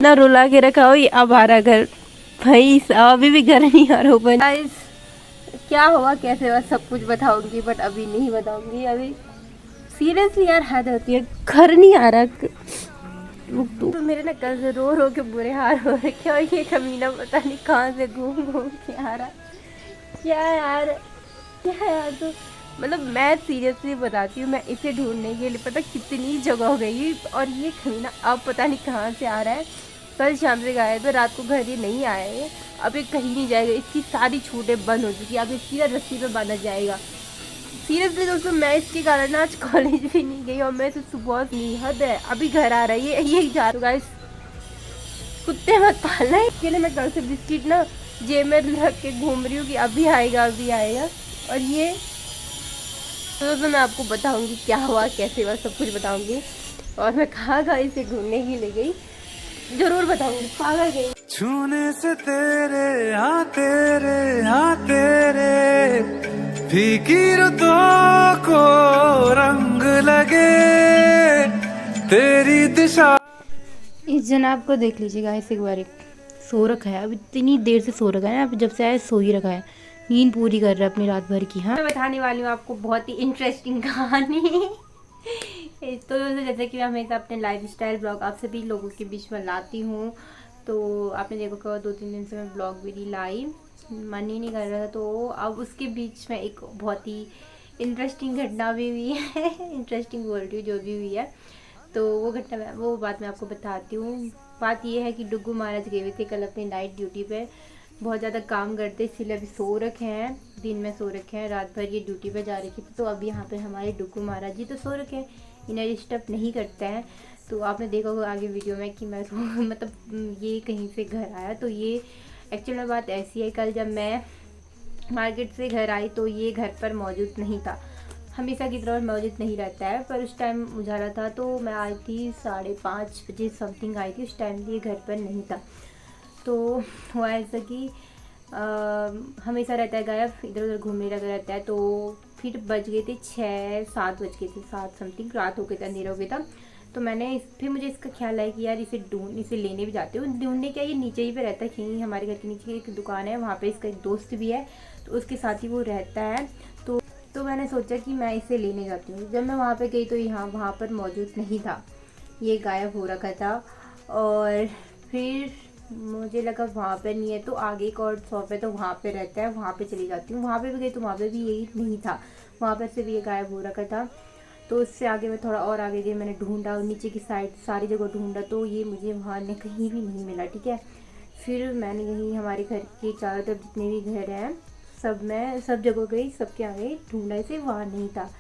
ना रुला के रखा हो, अब आ रहा घर। भाई अभी भी घर नहीं आ रहा ऊपर। गाइस क्या हुआ कैसे हुआ सब कुछ बताऊंगी, बट अभी नहीं बताऊंगी। अभी सीरियसली यार हद होती है, घर नहीं आ रहा। तो मेरे ना कल से रो रो के बुरे हाल हो रहे। क्या ये कमीना पता नहीं कहाँ से घूम घूम के आ रहा। क्या यार, क्या यार। तो मतलब मैं सीरियसली बताती हूँ, मैं इसे ढूंढने के लिए पता कितनी जगह हो गई, और ये कमीना अब पता नहीं कहाँ से आ रहा है। कल शाम से गायब है, रात को घर ये नहीं आया है। अब ये कहीं नहीं जाएगा, इसकी सारी छूटें बंद हो चुकी है। अब ये सीधा रस्सी पे बांधा जाएगा। सीरियसली दोस्तों मैं इसके कारण आज कॉलेज भी नहीं गई, और मैं इसे सुबह नहीं, हद है। अभी घर आ रहा है ये जा रहा। गाइस कुत्ते मत पालना है, इसके लिए मैं कल से बिस्किट ना जेब में रख के घूम रही हूँ कि अभी आएगा अभी आएगा। और ये तो दोस्तों मैं आपको बताऊंगी क्या हुआ कैसे हुआ, सब कुछ बताऊंगी। और मैं कहाँ कहाँ इसे ढूंढने के लिए गई जरूर बताऊंगी। पागल गई छूने से तेरे हाँ तेरे फीकी रुतों को रंग लगे तेरी दिशा। इस जनाब को देख लीजिएगा इस एक बार। सो रखा है, अब इतनी देर से सो रखा है ना, अब जब से आया सो ही रखा है, नींद पूरी कर रहा है अपनी रात भर की। हाँ मैं बताने वाली हूँ आपको बहुत ही इंटरेस्टिंग कहानी। तो दोस्तों जैसे कि मैं हमेशा अपने लाइफस्टाइल ब्लॉग आप सभी लोगों के बीच में लाती हूँ, तो आपने देखो कि 2-3 दिन से मैं ब्लॉग भी नहीं लाई, मन ही नहीं कर रहा था। तो अब उसके बीच में एक बहुत ही इंटरेस्टिंग घटना भी हुई है। इंटरेस्टिंग बोल रही हूँ, जो भी हुई है तो वो बात मैं आपको बताती हूँ। बात ये है कि डुग्गू महाराज गए हुए थे कल अपनी नाइट ड्यूटी पे। बहुत ज़्यादा काम करते इसीलिए अभी सो रखे हैं, दिन में सो रखे हैं, रात भर ये ड्यूटी पे जा रही थी। तो अभी यहाँ पे हमारे डुग्गू महाराज जी तो सो रखे हैं, इन्हें डिस्टर्ब नहीं करते हैं। तो आपने देखा होगा आगे वीडियो में कि मैं मतलब ये कहीं से घर आया। तो ये एक्चुअल में बात ऐसी है, कल जब मैं मार्केट से घर आई तो ये घर पर मौजूद नहीं था। हमेशा की तरह मौजूद नहीं रहता है, पर उस टाइम उजाला था तो मैं आई थी 5:30 बजे समथिंग आई थी। उस टाइम ये घर पर नहीं था। तो हुआ ऐसा कि हमेशा रहता है गायब, इधर उधर घूमने लगा रहता है। तो फिर बज गए थे 6-7 बज गए थे, 7 समथिंग, रात हो गई था, अंधेरा हो गया था। तो फिर मुझे इसका ख्याल आया कि यार इसे लेने भी जाते हो। ढूंढने क्या, ये नीचे ही पे रहता है कहीं, हमारे घर के नीचे एक दुकान है, वहाँ पे इसका एक दोस्त भी है, तो उसके साथ ही वो रहता है। तो मैंने सोचा कि मैं इसे लेने जाती हूँ। जब मैं वहाँ पे गई तो वहाँ पर मौजूद नहीं था, ये गायब हो रखा था। और फिर मुझे लगा वहाँ पे नहीं है, तो आगे एक और शॉप है तो वहाँ पे रहता है, वहाँ पे चली जाती हूँ। वहाँ पे भी गई तो वहाँ पे भी यही नहीं था, वहाँ पर से भी ये गायब हो रखा था। तो उससे आगे मैं थोड़ा और आगे गई, मैंने ढूंढा नीचे की साइड, सारी जगह ढूंढा, तो ये मुझे वहाँ कहीं भी नहीं मिला। ठीक है, फिर मैंने यहीं हमारे घर के चारों तरफ जितने भी घर हैं सब जगह गई, सबके आगे ढूंढा, इसे वहाँ नहीं था।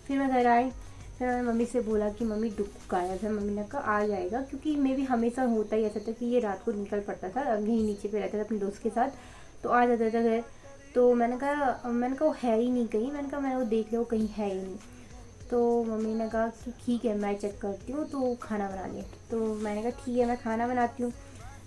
फिर मैं घर आई, फिर मैंने मम्मी से बोला कि मम्मी डुग्गू गायब है। मम्मी ने कहा आ जाएगा, क्योंकि मे भी हमेशा होता ही ऐसा था कि ये रात को निकल पड़ता था, यहीं नीचे पे रहता था अपने दोस्त के साथ, तो आ जाता था घर। तो मैंने कहा वो है ही नहीं कहीं, मैंने कहा मैं वो देख लिया, वो कहीं है ही नहीं। तो मम्मी ने कहा कि ठीक है मैं चेक करती हूँ, तो खाना बना ले। तो मैंने कहा ठीक है मैं खाना बनाती हूँ।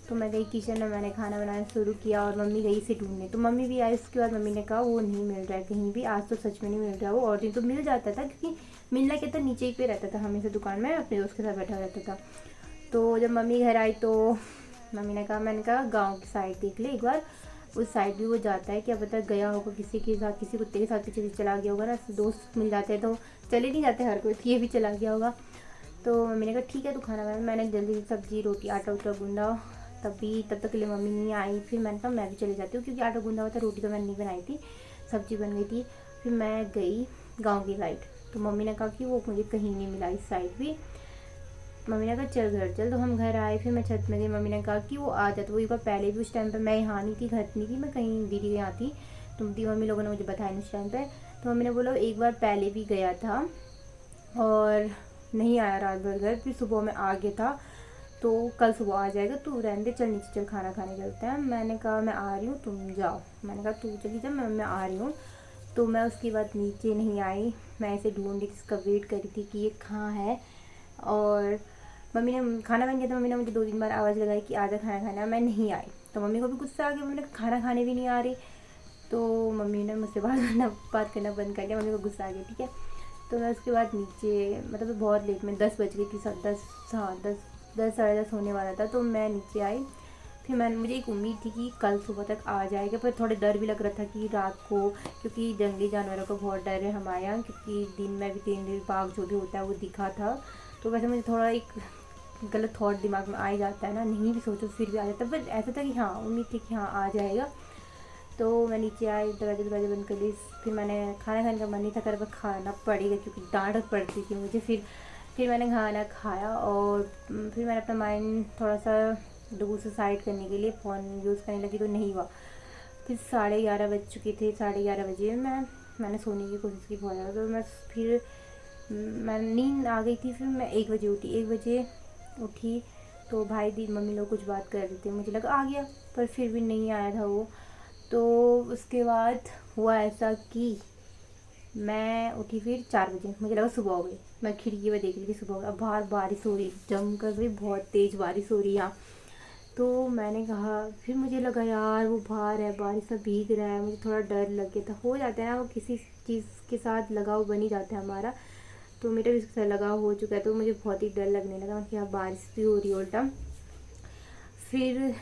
तो मैं गई किचन में, मैंने खाना बनाना शुरू किया, और मम्मी गई से ढूंढने। तो मम्मी भी आई, उसके बाद मम्मी ने कहा वो नहीं मिल रहा है कहीं भी, आज तो सच में नहीं मिल रहा। वो और दिन तो मिल जाता था, क्योंकि मिलना क्या था, नीचे ही पे रहता था, हमेशा दुकान में अपने दोस्त के साथ बैठा रहता था। तो जब मम्मी घर आई तो मम्मी ने कहा, मैंने कहा गाँव की साइड देख ले एक बार, उस साइड भी वो जाता है, क्या पता गया होगा किसी के साथ, किसी कुत्ते के साथ पीछे चला गया होगा ना, दोस्त मिल जाते हैं तो चले नहीं जाते हर कोई, तो ये भी चला गया होगा। तो मम्मी ने कहा ठीक है तू खाना बना। मैंने जल्दी से सब्जी रोटी आटा उटा गूंदा, तब तक के लिए मम्मी नहीं आई। फिर मैंने कहा मैं भी चली जाती हूँ, क्योंकि आटा गूंदा हुआ था, रोटी तो मैंने नहीं बनाई थी, सब्जी बन गई थी। फिर मैं गई गांव की साइड, तो मम्मी ने कहा कि वो मुझे कहीं नहीं मिला इस साइड भी। मम्मी ने कहा चल घर चल, तो हम घर आए। फिर मैं छत में गई, मम्मी ने कहा कि वो आ जाता। वो एक बार पहले भी उस टाइम पर मैं यहाँ नहीं थी, घर नहीं थी, मैं कहीं दीदी के यहाँ थी, तुम थी, मम्मी लोगों ने मुझे बताया उस टाइम पर। तो मम्मी ने बोला एक बार पहले भी गया था और नहीं आया रात भर घर, फिर सुबह में आ गया था, तो कल सुबह आ जाएगा, तू रहने दे, चल नीचे चल खाना खाने चलते हैं। मैंने कहा मैं आ रही हूँ तुम जाओ, मैंने कहा तू चली जा, मैं आ रही हूँ। तो मैं उसके बाद नीचे नहीं आई, मैं ऐसे ढूंढ रही, इसका वेट करी थी कि ये कहाँ है। और मम्मी ने खाना बन गया था, मम्मी ने मुझे 2-3 बार आवाज़ लगाई कि आजा खाना खाना, मैं नहीं आई। तो मम्मी को भी गुस्सा आ गया, मम्मी ने खाना खाने भी नहीं आ रही। तो मम्मी ने मुझसे बात करना बंद कर दिया, मम्मी को गुस्सा आ गया। ठीक है, तो मैं उसके बाद नीचे, मतलब बहुत लेट में 10 बज गई थी, 10, हाँ 10, 10 साढ़े 10 होने वाला था, तो मैं नीचे आई। फिर मुझे एक उम्मीद थी कि कल सुबह तक आ जाएगा, पर थोड़े डर भी लग रहा था कि रात को, क्योंकि जंगली जानवरों का बहुत डर है हमारे यहाँ, क्योंकि दिन में भी 3 दिन बाघ जो भी होता है वो दिखा था। तो वैसे मुझे थोड़ा एक गलत थॉट दिमाग में आ ही जाता है ना, नहीं भी सोचो फिर भी आ जाता है, पर ऐसा था कि हाँ उम्मीद थी कि हाँ आ जाएगा। तो मैं नीचे आई, दरवाजे बंद कर ली। फिर मैंने खाना खाने का मन नहीं था कर, पर खाना पड़ेगा क्योंकि डांट पड़ती थी मुझे। फिर मैंने खाना खाया और फिर मैंने अपना माइंड थोड़ा सा लोगों से साइड करने के लिए फ़ोन यूज़ करने लगी, तो नहीं हुआ। फिर 11:30 बज चुके थे। 11:30 बजे मैंने सोने की कोशिश की बहुत ज़्यादा, तो मैं नींद आ गई थी। फिर मैं 1 बजे उठी। 1 बजे उठी तो भाई दी मम्मी लोग कुछ बात कर रहे थे, मुझे लगा आ गया, पर फिर भी नहीं आया था वो। तो उसके बाद हुआ ऐसा कि मैं उठी फिर 4 बजे, मुझे लगा सुबह हो गई। मैं खिड़की में देख रही थी सुबह हो गई। अब बाहर बारिश हो रही, जम कर भी बहुत तेज़ बारिश हो रही है यहाँ। तो मैंने कहा, फिर मुझे लगा यार वो बाहर है, बारिश में भीग रहा है, मुझे थोड़ा डर लग गया था। हो जाता है ना, वो किसी चीज़ के साथ लगाव बन ही जाता है हमारा, तो मेरा भी उसके साथ लगाव हो चुका है, तो मुझे बहुत ही डर लगने लगा कि हाँ बारिश भी हो रही है उल्टा। फिर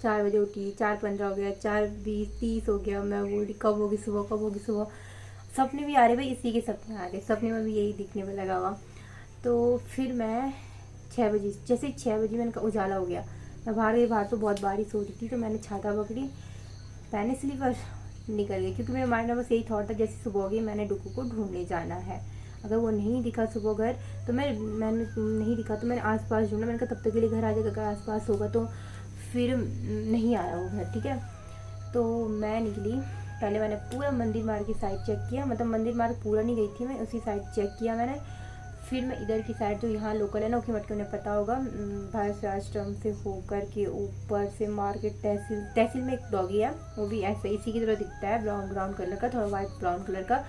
4 बजे उठी, 4:15 हो गया, 4:20, 30 हो गया। मैं बोली कब होगी सुबह, कब होगी सुबह। सपने भी आ रहे भाई, इसी के सपने आ रहे, सपने में भी यही दिखने में लगा हुआ। तो फिर मैं 6 बजे, जैसे 6 बजे मैंने कहा उजाला हो गया, मैं बाहर गई। बाहर तो बहुत बारिश हो रही थी, तो मैंने छाता पकड़ी, पहने स्लीपर, निकल गई, क्योंकि मेरे माइंड में बस यही थॉट था जैसे सुबह होगी मैंने डुक्कू को ढूंढने जाना है। अगर वो नहीं दिखा सुबह घर, तो मैंने नहीं दिखा तो मैंने आसपास ढूंढा। मैंने कहा तब तक के लिए घर आ जाएगा, अगर आसपास होगा तो। फिर नहीं आया वो घर, ठीक है। तो मैं निकली, पहले मैंने पूरा मंदिर मार्ग की साइड चेक किया, मतलब मंदिर मार्ग पूरा नहीं गई थी मैं, उसी साइड चेक किया मैंने। फिर मैं इधर की साइड जो यहाँ लोकल है ना, उनके मटके उन्हें पता होगा, भारत आश्रम से होकर के ऊपर से मार्केट, तहसील में एक डॉगी है, वो भी ऐसे इसी की तरह दिखता है, ब्राउन कलर का, थोड़ा वाइट ब्राउन कलर का,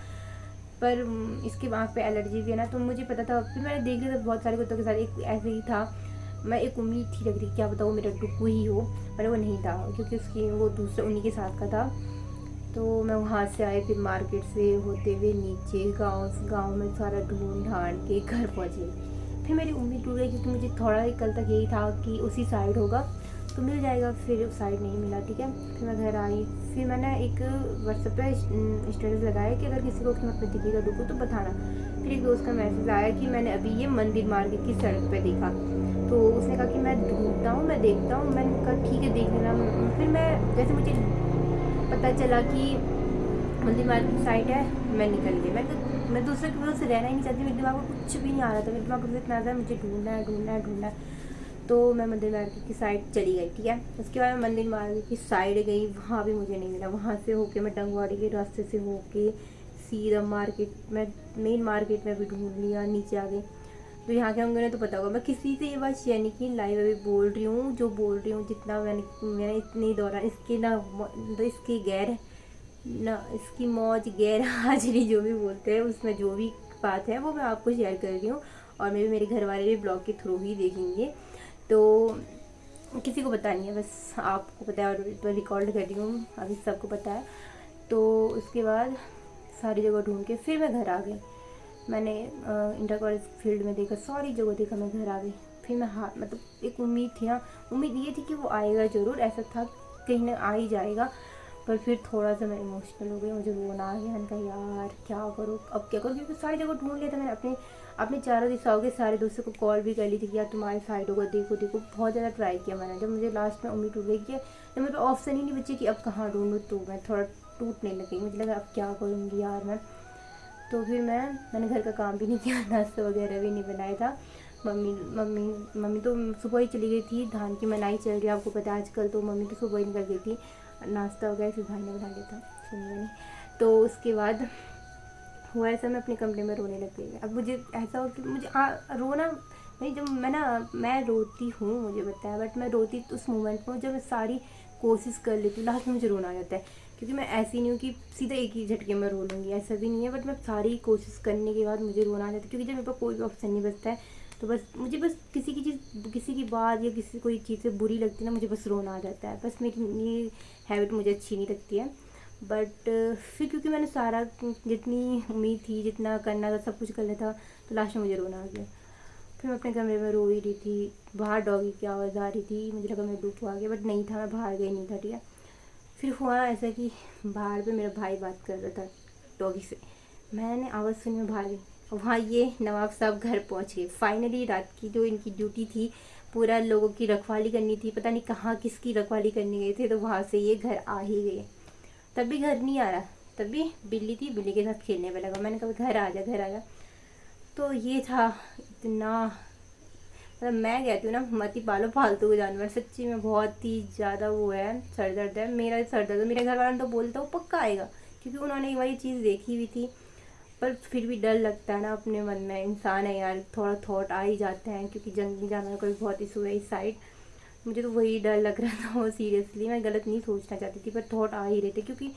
पर इसके आँख पे एलर्जी भी है ना, तो मुझे पता था। फिर मैंने देख लिया था बहुत सारे कुत्तों के साथ एक ऐसे ही था। मैं एक उम्मीद थी लग रही, क्या पता वो मेरा डुक्कू ही हो, पर वो नहीं था, क्योंकि उसकी वो दूसरे उन्हीं के साथ का था। तो मैं वहाँ से आई, फिर मार्केट से होते हुए नीचे गांव में सारा ढूंढ ढांड के घर पहुँची। फिर मेरी उम्मीद टूट गई, क्योंकि मुझे थोड़ा ही कल तक यही था कि उसी साइड होगा तो मिल जाएगा, फिर उस साइड नहीं मिला, ठीक है। फिर मैं घर आई। फिर मैंने एक व्हाट्सएप पे स्टेटस लगाया कि अगर किसी को कीमत में दिखेगा डुक्कू तो बताना। फिर एक दोस्त का मैसेज आया कि मैंने अभी ये मंदिर मार्केट की सड़क पे देखा, तो उसने कहा कि मैं ढूंढता हूँ, मैं देखता हूँ। मैंने कहा ठीक है देख लेना। फिर मैं जैसे मुझे पता चला कि मंदिर मार्केट की साइड है, मैं निकल गई। मैं दूसरे के भरोसे रहना ही नहीं चाहती, मेरे दिमाग में कुछ भी नहीं आ रहा था, मेरे दिमाग में इतना था मुझे ढूंढना है। तो मैं मंदिर मार्केट की साइड चली गई, ठीक है। उसके बाद मैं मंदिर मार्केट की साइड गई, वहाँ भी मुझे नहीं मिला। वहाँ से होके मैं डंगवाड़ी के रास्ते से होके सीधा मार्केट में, मेन मार्केट में भी ढूंढ लिया, नीचे आ गई। तो यहाँ के होंगे ने तो पता होगा, मैं किसी से ये बात शेयर नहीं की, लाइव अभी बोल रही हूँ, जो बोल रही हूँ जितना मैंने इतने दौरान इसके ना, तो इसकी गैर ना, इसकी मौज गैर हाजिरी जो भी बोलते हैं, उसमें जो भी बात है वो मैं आपको शेयर कर रही हूँ। और मेरे घर वाले भी ब्लॉग के थ्रू ही देखेंगे, तो किसी को पता नहीं है, बस आपको पता है, और रिकॉर्ड कर रही हूँ, अभी सबको पता है। तो उसके बाद सारी जगह ढूंढ के फिर मैं घर आ गई। मैंने इंटर कॉलेज फील्ड में देखा, सारी जगह देखा, मैं घर आ गई। फिर मैं मतलब एक उम्मीद थी ना, उम्मीद ये थी कि वो आएगा ज़रूर, ऐसा था कहीं ना आ ही जाएगा। पर फिर थोड़ा सा मैं इमोशनल हो गई, मुझे रोना आ गया। मैंने कहा यार क्या करूँ, अब क्या करूँ, क्योंकि सारी जगह ढूंढ लिया था मैंने। अपने चारों दिशाओं के सारे दोस्तों को कॉल भी कर ली थी कि यार तुम्हारी साइड होगा, देखो बहुत ज़्यादा ट्राई किया मैंने। जब मुझे लास्ट में उम्मीद टूट गई कि जब मेरे पास ऑप्शन ही नहीं बचे कि अब कहाँ ढूंढूँ, तो मैं थोड़ा टूटने लगी। मुझे लगा अब क्या करूँगी यार मैं। तो फिर मैंने घर का काम भी नहीं किया, नाश्ता वगैरह भी नहीं बनाया था। मम्मी तो सुबह ही चली गई थी, धान की मनाई चल रही है आपको पता है आजकल, तो मम्मी तो सुबह ही निकल गई थी। नाश्ता वगैरह फिर भाई ने बना लिया था, सुनिए नहीं। तो उसके बाद हुआ ऐसा, मैं अपने कमरे में रोने लग गई। अब मुझे ऐसा हो कि मुझे रोना नहीं, जब मैं रोती हूँ मुझे पता है, बट मैं रोती तो उस मोमेंट में जब मैं सारी कोशिश कर लेती हूँ, लास्ट में मुझे रोना आ जाता है। क्योंकि मैं ऐसी नहीं हूँ कि सीधा एक ही झटके में रो लूँगी, ऐसा भी नहीं है, बट मैं सारी कोशिश करने के बाद मुझे रोना आ जाता है। क्योंकि जब मेरे पास कोई भी ऑप्शन नहीं बचता है, तो मुझे किसी की बात या कोई चीज़ से बुरी लगती है ना, मुझे बस रोना आ जाता है। बस मेरी ये हैबिट मुझे अच्छी नहीं लगती है। बट फिर क्योंकि मैंने सारा, जितनी उम्मीद थी, जितना करना था सब कुछ कर लिया था, तो लास्ट में मुझे रोना आ गया। फिर मैं अपने कमरे में रो ही रही थी, बाहर डॉगी की आवाज़ आ रही थी, मुझे लगा मैं डुगू आ गया, बट नहीं था, मैं बाहर गई नहीं था, ठीक है। फिर हुआ ऐसा कि बाहर पे मेरा भाई बात कर रहा था डॉगी से, मैंने आवाज़ सुनी, मैं बाहर गई, और वहाँ ये नवाब साहब घर पहुँच गए फाइनली। रात की जो इनकी ड्यूटी थी, पूरा लोगों की रखवाली करनी थी, पता नहीं कहाँ किसकी रखवाली करने गए थे, तो वहाँ से ये घर आ ही गए। तब भी घर नहीं आ रहा, तब भी बिल्ली थी, बिल्ली के साथ खेलने पे लगा। मैंने कहा घर आ जा, घर आ जा। तो ये था इतना, मतलब मैं कहती हूँ ना, मत ही पालो फालतू के जानवर, सच्ची में बहुत ही ज़्यादा वो है, सर दर्द है मेरा, सर दर्द। मेरे घर वालों ने तो बोलता वो पक्का आएगा, क्योंकि उन्होंने एक बार ये चीज़ देखी हुई थी। पर फिर भी डर लगता है ना अपने मन में, इंसान है यार, थोड़ा थॉट आ ही जाते हैं, क्योंकि जंगली जानवर का भी बहुत इशू है इस साइड। मुझे तो वही डर लग रहा था, वो सीरियसली मैं गलत नहीं सोचना चाहती थी, पर थॉट आ ही रहे थे, क्योंकि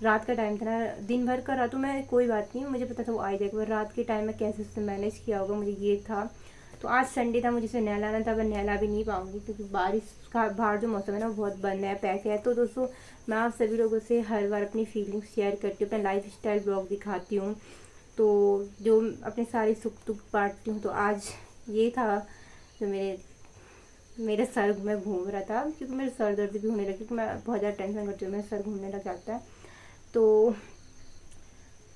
रात का टाइम था ना। दिन भर का रहा तो मैं कोई बात नहीं, मुझे पता था वो आ जाएगा, पर रात के टाइम में कैसे उससे मैनेज किया होगा, मुझे ये था। तो आज संडे था, मुझे इसे नहलाना था, पर नहला भी नहीं पाऊंगी, क्योंकि बारिश का बाहर जो मौसम है ना बहुत बंद है, पैक है। तो दोस्तों, मैं आप सभी लोगों से हर बार अपनी फीलिंग्स शेयर करती हूँ, अपना लाइफ स्टाइल ब्लॉग दिखाती हूँ, तो जो अपने सारे सुख दुख बांटती हूँ। तो आज ये था जो मेरे सर में घूम रहा था, क्योंकि मेरे सर दर्द भी होने लगी, क्योंकि मैं बहुत ज़्यादा टेंशन करती हूँ, मेरा सर घूमने लग जाता है। तो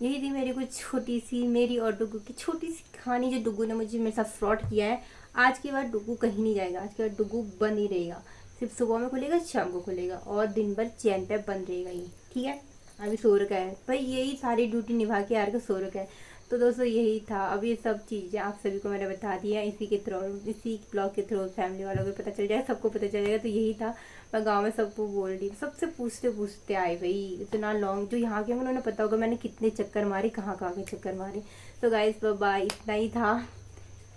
यही थी मेरी कुछ छोटी सी, मेरी और डुगू की छोटी सी कहानी, जो डुगू ने मुझे मेरे साथ फ्रॉड किया है। आज के बाद डुगू कहीं नहीं जाएगा, आज के बाद डुगू बंद ही रहेगा, सिर्फ सुबह में खुलेगा, शाम को खुलेगा, और दिन भर चैन पे बंद रहेगा ये, ठीक है। अभी सो रखा है भाई, यही सारी ड्यूटी निभा के यार को सो रखा है। तो दोस्तों यही था, अब ये सब चीज़ें आप सभी को मैंने बता दी है, इसी के थ्रू, इसी ब्लॉग के थ्रू फैमिली वालों को पता चल जाएगा, सबको पता चल जाएगा। तो यही था, मैं गांव में सबको बोल रही, सबसे पूछते पूछते आए भाई, इतना लॉन्ग, जो यहाँ के उन्होंने पता होगा मैंने कितने चक्कर मारे, कहाँ कहाँ के चक्कर मारे। तो गाइस बाय, इतना ही था,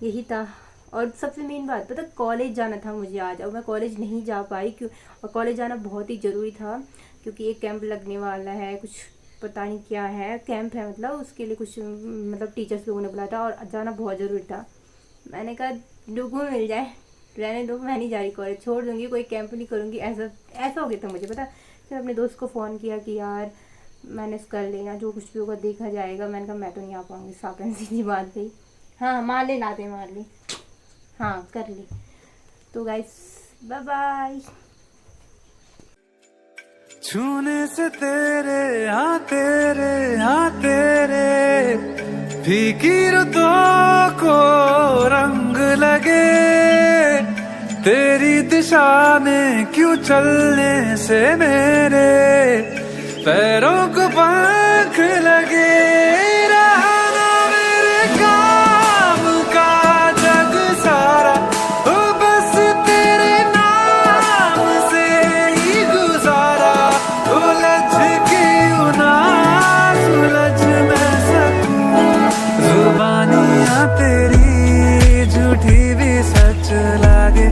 यही था। और सबसे मेन बात पता, कॉलेज जाना था मुझे आज, और मैं कॉलेज नहीं जा पाई, क्यों, और कॉलेज जाना बहुत ही ज़रूरी था, क्योंकि एक कैंप लगने वाला है, कुछ पता नहीं क्या है, कैंप है मतलब, उसके लिए कुछ मतलब टीचर्स लोगों ने बुलाया था, और जाना बहुत ज़रूरी था। मैंने कहा डुगू मिल जाए, रहने दो, मैं नहीं जा रही कॉलेज, छोड़ दूँगी, कोई कैंप नहीं करूँगी, ऐसा हो गया था मुझे पता। फिर अपने दोस्त को फ़ोन किया कि यार मैंने कर लेना, जो कुछ भी होगा देखा जाएगा। मैंने कहा मैं तो नहीं आ पाऊँगी, साफ एंड सीधी बात थी। हाँ मार ले, लाते मार ली, हाँ कर ली। तो गाइस बाय बाय। छूने से तेरे, हाँ तेरे, हाँ तेरे, फीकी रुतों को रंग लगे, तेरी दिशा में क्यों चलने से मेरे पैरों को पंख लगे, रहना मेरे काम का जग सारा, ओ बस तेरे नाम से ही गुजारा, उलझ क्यों ना सुलझ मैं सकूं, जुबानियां तेरी झूठी भी सच लागे।